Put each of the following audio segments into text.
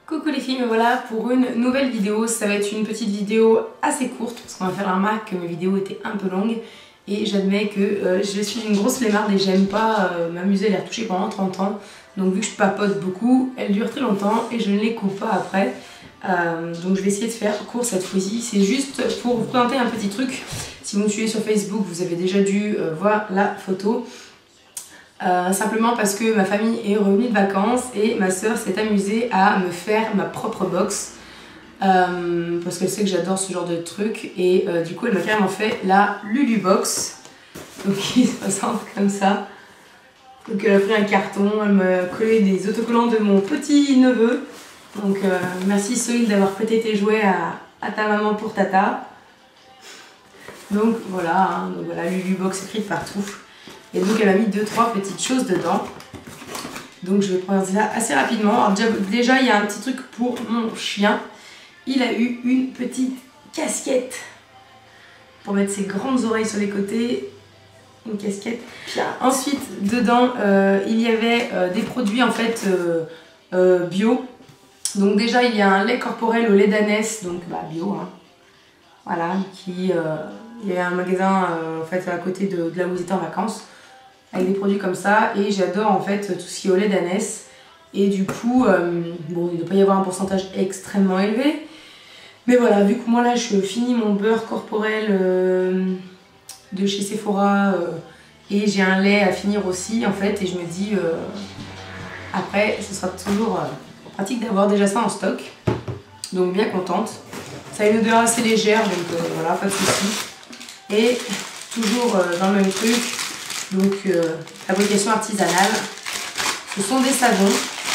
Coucou les filles, me voilà pour une nouvelle vidéo. Ça va être une petite vidéo assez courte parce qu'on va faire un remarque que mes vidéos étaient un peu longues. Et j'admets que je suis une grosse flemmarde et j'aime pas m'amuser à les retoucher pendant 30 ans. Donc vu que je papote beaucoup, elles durent très longtemps et je ne les coupe pas après. Donc je vais essayer de faire court cette fois-ci. C'est juste pour vous présenter un petit truc. Si vous me suivez sur Facebook, vous avez déjà dû voir la photo. Simplement parce que ma famille est revenue de vacances et ma soeur s'est amusée à me faire ma propre box parce qu'elle sait que j'adore ce genre de truc et du coup elle m'a carrément fait la Lulu Box, donc qui se présente comme ça. Donc elle a pris un carton, elle m'a collé des autocollants de mon petit neveu, donc merci Soïl d'avoir prêté tes jouets à ta maman pour Tata. Donc voilà, Lulu Box écrite partout. Et donc elle a mis 2-3 petites choses dedans. Donc je vais prendre ça assez rapidement. Alors déjà il y a un petit truc pour mon chien. Il a eu une petite casquette pour mettre ses grandes oreilles sur les côtés. Une casquette. Ensuite dedans il y avait des produits en fait bio. Donc déjà il y a un lait corporel au lait d'ânesse, donc bio hein. Voilà, il y a un magasin en fait à côté de là où vous étiez en vacances, avec des produits comme ça, et j'adore en fait tout ce qui est au lait d'ânesse. Et du coup, bon, il ne doit pas y avoir un pourcentage extrêmement élevé, mais voilà, vu que moi là je finis mon beurre corporel de chez Sephora et j'ai un lait à finir aussi en fait, et je me dis après ce sera toujours pratique d'avoir déjà ça en stock, donc bien contente. Ça a une odeur assez légère, donc voilà, pas de soucis. Et toujours dans le même truc, donc fabrication artisanale. Ce sont des savons.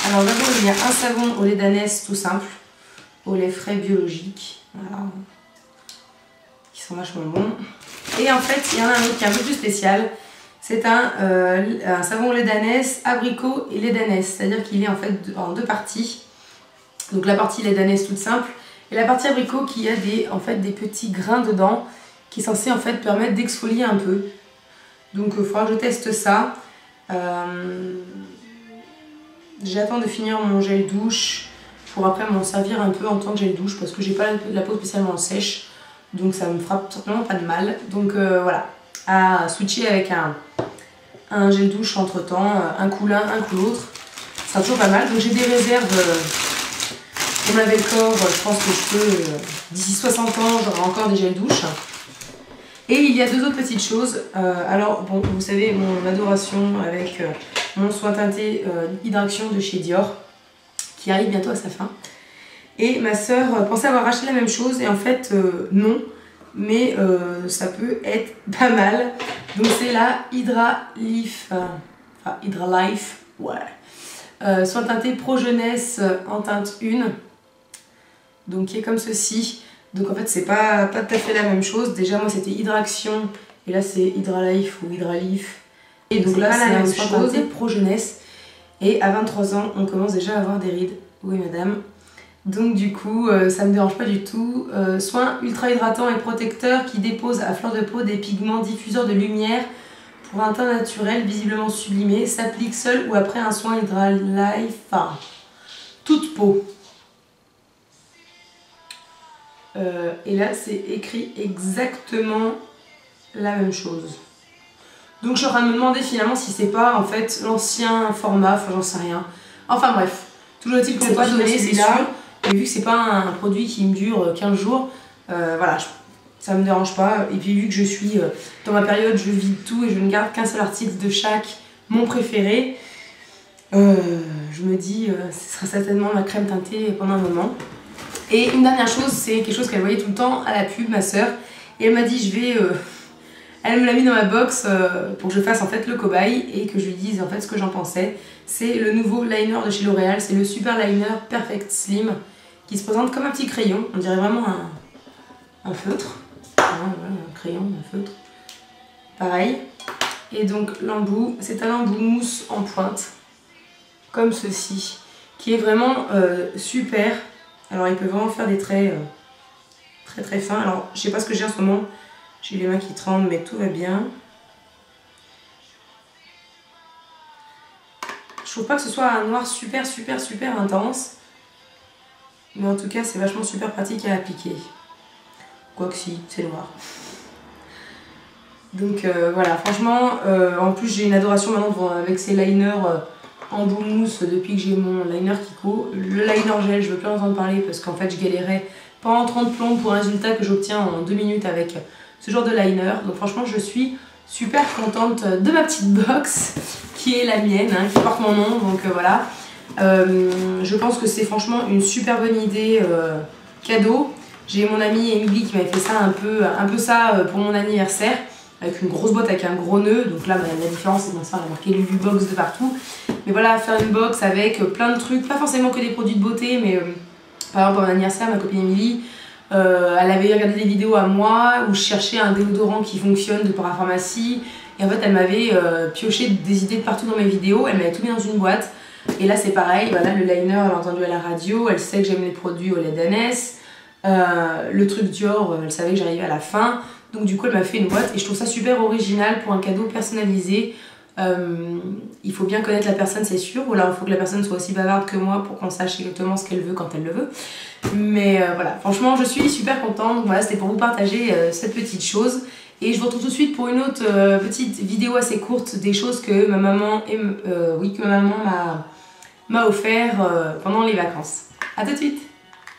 Alors d'abord il y a un savon au lait d'ânesse tout simple, au lait frais biologique, voilà, qui sont vachement bons. Et en fait il y en a un autre qui est un peu plus spécial. C'est un savon au lait d'ânesse, abricot et lait d'ânesse, c'est-à-dire qu'il est en fait en deux parties. Donc la partie lait d'ânesse toute simple et la partie abricot qui a des petits grains dedans, qui est censé en fait permettre d'exfolier un peu. Donc il faudra que je teste ça. J'attends de finir mon gel douche pour après m'en servir un peu en tant que gel douche parce que j'ai pas la peau spécialement sèche, donc ça me fera certainement pas de mal. Donc voilà, à switcher avec un gel douche entre temps, un coup l'un, un coup l'autre, ça sera toujours pas mal. Donc j'ai des réserves. Pour me laver le corps, je pense que je peux, d'ici 60 ans, j'aurai encore des gels douche. Et il y a deux autres petites choses. Alors, bon, vous savez, mon adoration avec mon soin teinté Hydraction de chez Dior, qui arrive bientôt à sa fin. Et ma soeur pensait avoir acheté la même chose, et en fait, non. Mais ça peut être pas mal. Donc c'est la Hydralife, ouais. Soin teinté Pro Jeunesse en teinte 1. Donc qui est comme ceci. Donc en fait c'est pas tout à fait la même chose. Déjà moi c'était Hydraction et là c'est Hydralife ou Hydralife. Et donc là c'est un soin teinté Pro Jeunesse. Et à 23 ans on commence déjà à avoir des rides. Oui madame. Donc du coup ça me dérange pas du tout. Soin ultra hydratant et protecteur qui dépose à fleur de peau des pigments diffuseurs de lumière pour un teint naturel visiblement sublimé. S'applique seul ou après un soin Hydralife. Enfin, toute peau. Et là c'est écrit exactement la même chose. Donc je suis en train de me demander finalement si c'est pas en fait l'ancien format, enfin j'en sais rien. Enfin bref, toujours est-il que c'est pas donné, c'est sûr. Et vu que c'est pas un produit qui me dure 15 jours, voilà, ça me dérange pas. Et puis vu que je suis dans ma période, je vide tout et je ne garde qu'un seul article de chaque, mon préféré, je me dis ce sera certainement ma crème teintée pendant un moment. Et une dernière chose, c'est quelque chose qu'elle voyait tout le temps à la pub, ma soeur. Et elle m'a dit, elle me l'a mis dans ma box pour que je fasse en fait le cobaye et que je lui dise en fait ce que j'en pensais. C'est le nouveau liner de chez L'Oréal, c'est le Super Liner Perfect Slim qui se présente comme un petit crayon. On dirait vraiment un feutre. Un crayon, un feutre. Pareil. Et donc l'embout, c'est un embout mousse en pointe, comme ceci, qui est vraiment super. Alors il peut vraiment faire des traits très fins. Alors je sais pas ce que j'ai en ce moment, j'ai les mains qui tremblent mais tout va bien. Je trouve pas que ce soit un noir super intense. Mais en tout cas, c'est vachement super pratique à appliquer. Quoique si, c'est noir. Donc voilà, franchement, en plus j'ai une adoration maintenant avec ces liners en bout mousse depuis que j'ai mon liner Kiko. Le liner gel, je veux plus en entendre parler parce qu'en fait je galérais pendant 30 plombes pour un résultat que j'obtiens en 2 minutes avec ce genre de liner. Donc franchement, je suis super contente de ma petite box qui est la mienne, hein, qui porte mon nom. Donc voilà, je pense que c'est franchement une super bonne idée cadeau. J'ai mon amie Emily qui m'avait fait ça un peu ça pour mon anniversaire, avec une grosse boîte avec un gros nœud. Donc là, la différence, c'est que ça, elle a marqué Lulu Box de partout. Mais voilà, faire une box avec plein de trucs, pas forcément que des produits de beauté, mais par exemple, pour mon anniversaire, ma copine Emily, elle avait regardé des vidéos à moi où je cherchais un déodorant qui fonctionne de parapharmacie. Et en fait, elle m'avait pioché des idées de partout dans mes vidéos. Elle m'avait tout mis dans une boîte. Et là, c'est pareil. Voilà, le liner, elle a entendu à la radio. Elle sait que j'aime les produits au lait d'ânesse. Le truc Dior, elle savait que j'arrivais à la fin. Donc du coup, elle m'a fait une boîte. Et je trouve ça super original pour un cadeau personnalisé. Il faut bien connaître la personne, c'est sûr. Ou alors, il faut que la personne soit aussi bavarde que moi pour qu'on sache exactement ce qu'elle veut quand elle le veut. Mais voilà, franchement, je suis super contente. Donc voilà, c'était pour vous partager cette petite chose. Et je vous retrouve tout de suite pour une autre petite vidéo assez courte des choses que ma maman m'a offert pendant les vacances. A tout de suite!